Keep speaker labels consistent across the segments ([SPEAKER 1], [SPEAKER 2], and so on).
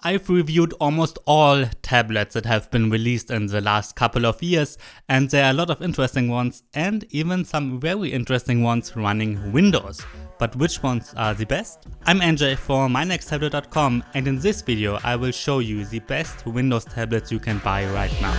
[SPEAKER 1] I've reviewed almost all tablets that have been released in the last couple of years, and there are a lot of interesting ones and even some very interesting ones running Windows. But which ones are the best? I'm NJ for mynexttablet.com, and in this video I will show you the best Windows tablets you can buy right now.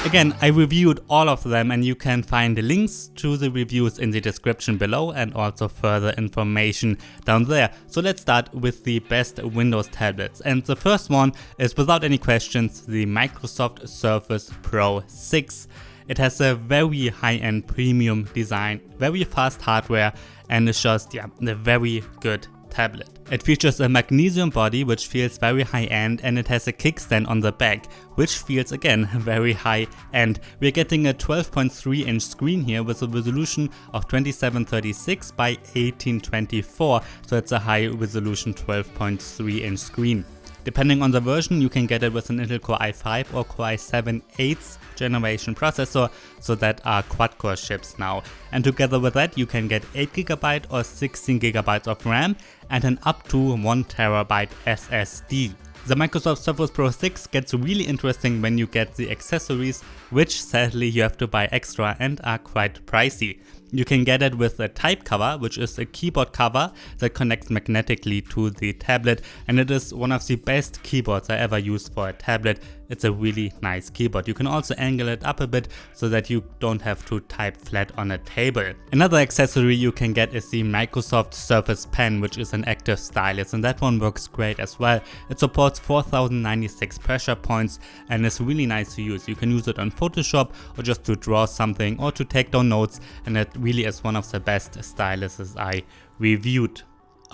[SPEAKER 1] Again, I reviewed all of them, and you can find the links to the reviews in the description below and also further information down there. So let's start with the best Windows tablets. And the first one is without any questions the Microsoft Surface Pro 6. It has a very high-end premium design, very fast hardware, and it's just a very good tablet. It features a magnesium body which feels very high-end, and it has a kickstand on the back which feels again very high-end. We're getting a 12.3 inch screen here with a resolution of 2736 by 1824, so it's a high resolution 12.3 inch screen. Depending on the version, you can get it with an Intel Core i5 or Core i7 8th generation processor, so that are quad-core chips now. And together with that, you can get 8GB or 16GB of RAM and an up to 1TB SSD. The Microsoft Surface Pro 6 gets really interesting when you get the accessories, which sadly you have to buy extra and are quite pricey. You can get it with a type cover, which is a keyboard cover that connects magnetically to the tablet, and it is one of the best keyboards I ever used for a tablet. It's a really nice keyboard. You can also angle it up a bit so that you don't have to type flat on a table. Another accessory you can get is the Microsoft Surface Pen, which is an active stylus, and that one works great as well. It supports 4096 pressure points and is really nice to use. You can use it on Photoshop or just to draw something or to take down notes, and it really is one of the best styluses I reviewed.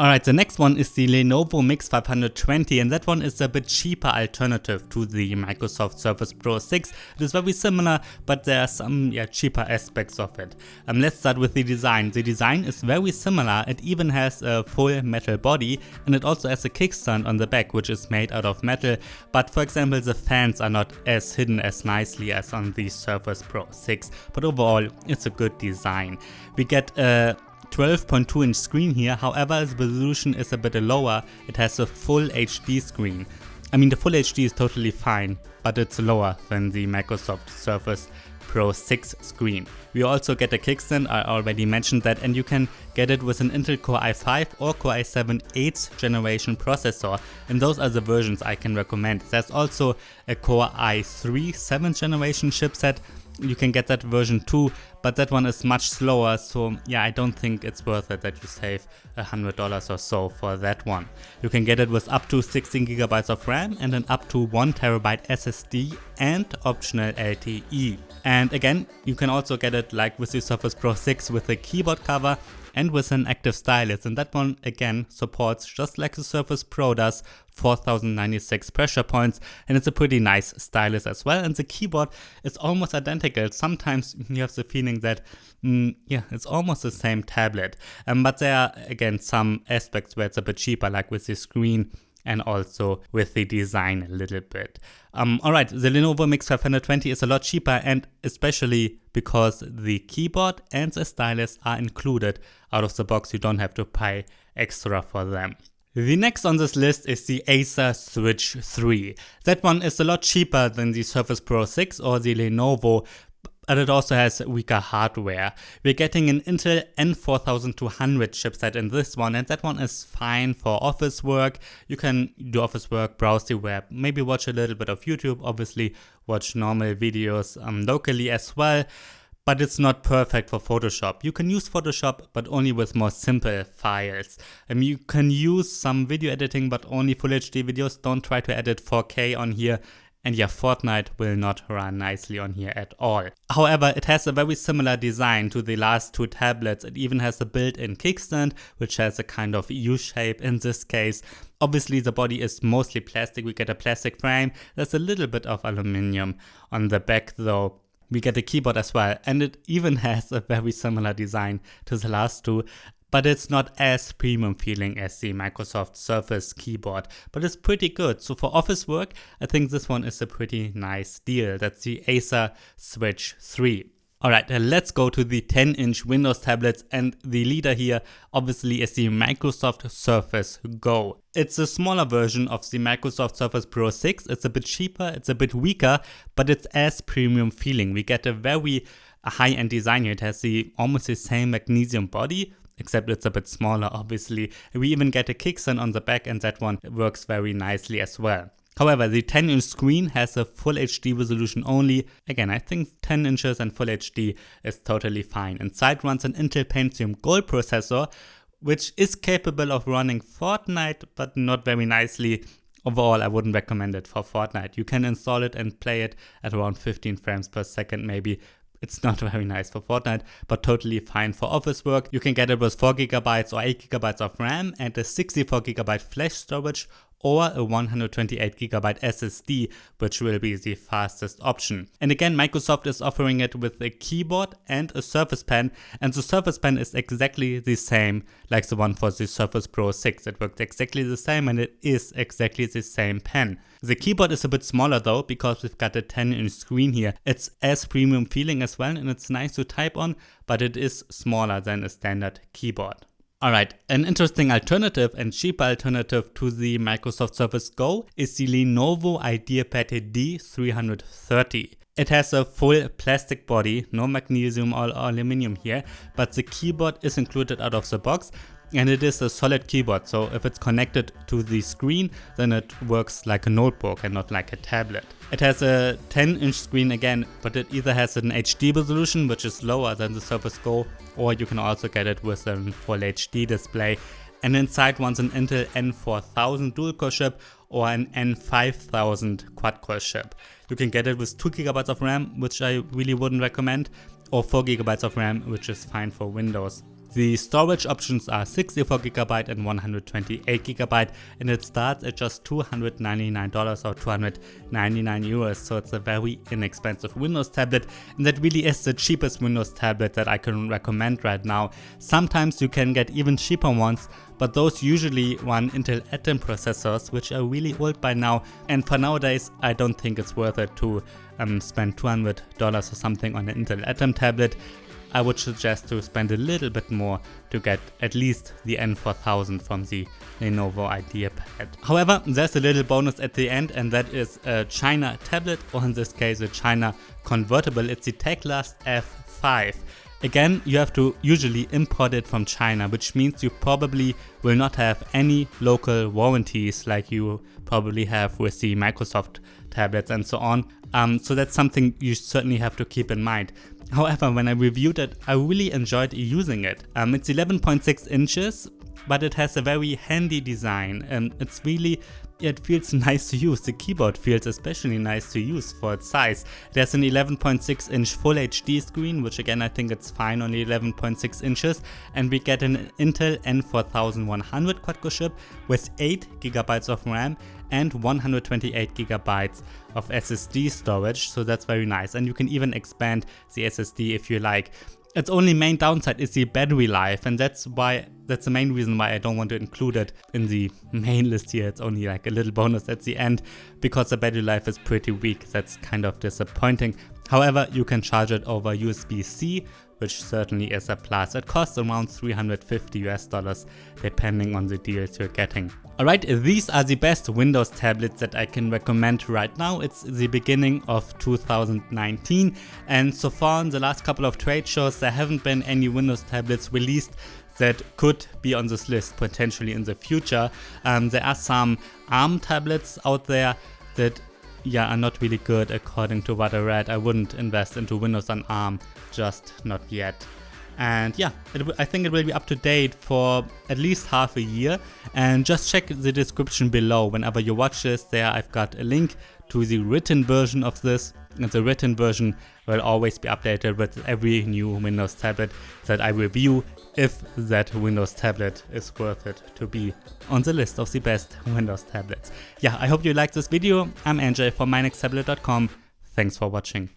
[SPEAKER 1] Alright, the next one is the Lenovo Mix 520, and that one is a bit cheaper alternative to the Microsoft Surface Pro 6. It is very similar, but there are some cheaper aspects of it. Let's start with the design. The design is very similar. It even has a full metal body, and it also has a kickstand on the back, which is made out of metal. But for example, the fans are not as hidden as nicely as on the Surface Pro 6. But overall, it's a good design. We get a 12.2 inch screen here, however the resolution is a bit lower. It has a full HD screen. I mean, the full HD is totally fine, but it's lower than the Microsoft Surface Pro 6 screen. We also get a kickstand, I already mentioned that, and you can get it with an Intel Core i5 or Core i7 8th generation processor, and those are the versions I can recommend. There's also a Core i3 7th generation chipset. You can get that version too, but that one is much slower, so I don't think it's worth it that you save $100 or so for that one. You can get it with up to 16GB of RAM and an up to 1TB SSD and optional LTE. And again, you can also get it like with the Surface Pro 6 with a keyboard cover and with an active stylus, and that one again supports, just like the Surface Pro does, 4096 pressure points, and it's a pretty nice stylus as well, and the keyboard is almost identical. Sometimes you have the feeling that it's almost the same tablet, but there are again some aspects where it's a bit cheaper, like with the screen and also with the design a little bit. Alright, the Lenovo Mix 520 is a lot cheaper, and especially because the keyboard and the stylus are included out of the box, you don't have to pay extra for them. The next on this list is the Acer Switch 3. That one is a lot cheaper than the Surface Pro 6 or the Lenovo, but it also has weaker hardware. We're getting an Intel N4200 chipset in this one, and that one is fine for office work. You can do office work, browse the web, maybe watch a little bit of YouTube, obviously watch normal videos locally as well. But it's not perfect for Photoshop. You can use Photoshop, but only with more simple files. You can use some video editing, but only Full HD videos. Don't try to edit 4K on here. And Fortnite will not run nicely on here at all. However, it has a very similar design to the last two tablets. It even has a built-in kickstand, which has a kind of U shape in this case. Obviously, the body is mostly plastic. We get a plastic frame. There's a little bit of aluminum on the back though. We get a keyboard as well, and it even has a very similar design to the last two. but it's not as premium feeling as the Microsoft Surface keyboard, but it's pretty good. So for office work, I think this one is a pretty nice deal. That's the Acer Switch 3. Alright, let's go to the 10-inch Windows tablets, and the leader here obviously is the Microsoft Surface Go. It's a smaller version of the Microsoft Surface Pro 6. It's a bit cheaper, it's a bit weaker, but it's as premium feeling. We get a very high-end design here. It has almost the same magnesium body, except it's a bit smaller obviously. We even get a kickstand on the back, and that one works very nicely as well. However, the 10-inch screen has a Full HD resolution only. Again, I think 10 inches and Full HD is totally fine. Inside runs an Intel Pentium Gold processor, which is capable of running Fortnite, but not very nicely. Overall, I wouldn't recommend it for Fortnite. You can install it and play it at around 15 frames per second maybe. It's not very nice for Fortnite, but totally fine for office work. You can get it with 4GB or 8GB of RAM and a 64GB flash storage, or a 128GB SSD, which will be the fastest option. And again, Microsoft is offering it with a keyboard and a Surface Pen, and the Surface Pen is exactly the same like the one for the Surface Pro 6. It works exactly the same, and it is exactly the same pen. The keyboard is a bit smaller though, because we've got a 10-inch screen here. It's as premium feeling as well, and it's nice to type on, but it is smaller than a standard keyboard. Alright, an interesting alternative and cheaper alternative to the Microsoft Surface Go is the Lenovo IdeaPad D330. It has a full plastic body, no magnesium or aluminum here, but the keyboard is included out of the box, and it is a solid keyboard, so if it's connected to the screen, then it works like a notebook and not like a tablet. It has a 10-inch screen again, but it either has an HD resolution, which is lower than the Surface Go, or you can also get it with a Full HD display. And inside runs an Intel N4000 dual-core chip or an N5000 quad-core chip. You can get it with 2GB of RAM, which I really wouldn't recommend, or 4GB of RAM, which is fine for Windows. The storage options are 64GB and 128GB, and it starts at just $299 or 299 euros, so it's a very inexpensive Windows tablet, and that really is the cheapest Windows tablet that I can recommend right now. Sometimes you can get even cheaper ones, but those usually run Intel Atom processors, which are really old by now, and for nowadays I don't think it's worth it to spend $200 or something on an Intel Atom tablet. I would suggest to spend a little bit more to get at least the N4000 from the Lenovo IdeaPad. However, there's a little bonus at the end, and that is a China tablet, or in this case a China convertible. It's the Teclast F5. Again, you have to usually import it from China, which means you probably will not have any local warranties like you probably have with the Microsoft tablets and so on. So that's something you certainly have to keep in mind. However, when I reviewed it, I really enjoyed using it. It's 11.6 inches, but it has a very handy design, and it feels nice to use. The keyboard feels especially nice to use for its size. There's an 11.6 inch Full HD screen, which again I think it's fine on 11.6 inches, and we get an Intel N4100 quad-core chip with 8GB of RAM and 128GB of SSD storage, so that's very nice, and you can even expand the SSD if you like. Its only main downside is the battery life, and that's the main reason why I don't want to include it in the main list here. It's only like a little bonus at the end, because the battery life is pretty weak. That's kind of disappointing. However, you can charge it over USB-C, which certainly is a plus. It costs around $350 depending on the deals you're getting. Alright, these are the best Windows tablets that I can recommend right now. It's the beginning of 2019, and so far in the last couple of trade shows there haven't been any Windows tablets released that could be on this list potentially in the future. There are some ARM tablets out there that are not really good according to what I read. I wouldn't invest into Windows on ARM, just not yet. And I think it will be up to date for at least half a year, and just check the description below. Whenever you watch this, there I've got a link to the written version of this, and the written version will always be updated with every new Windows tablet that I review, if that Windows tablet is worth it to be on the list of the best Windows tablets. I hope you liked this video. I'm Andrzej from mynexttablet.com. Thanks for watching.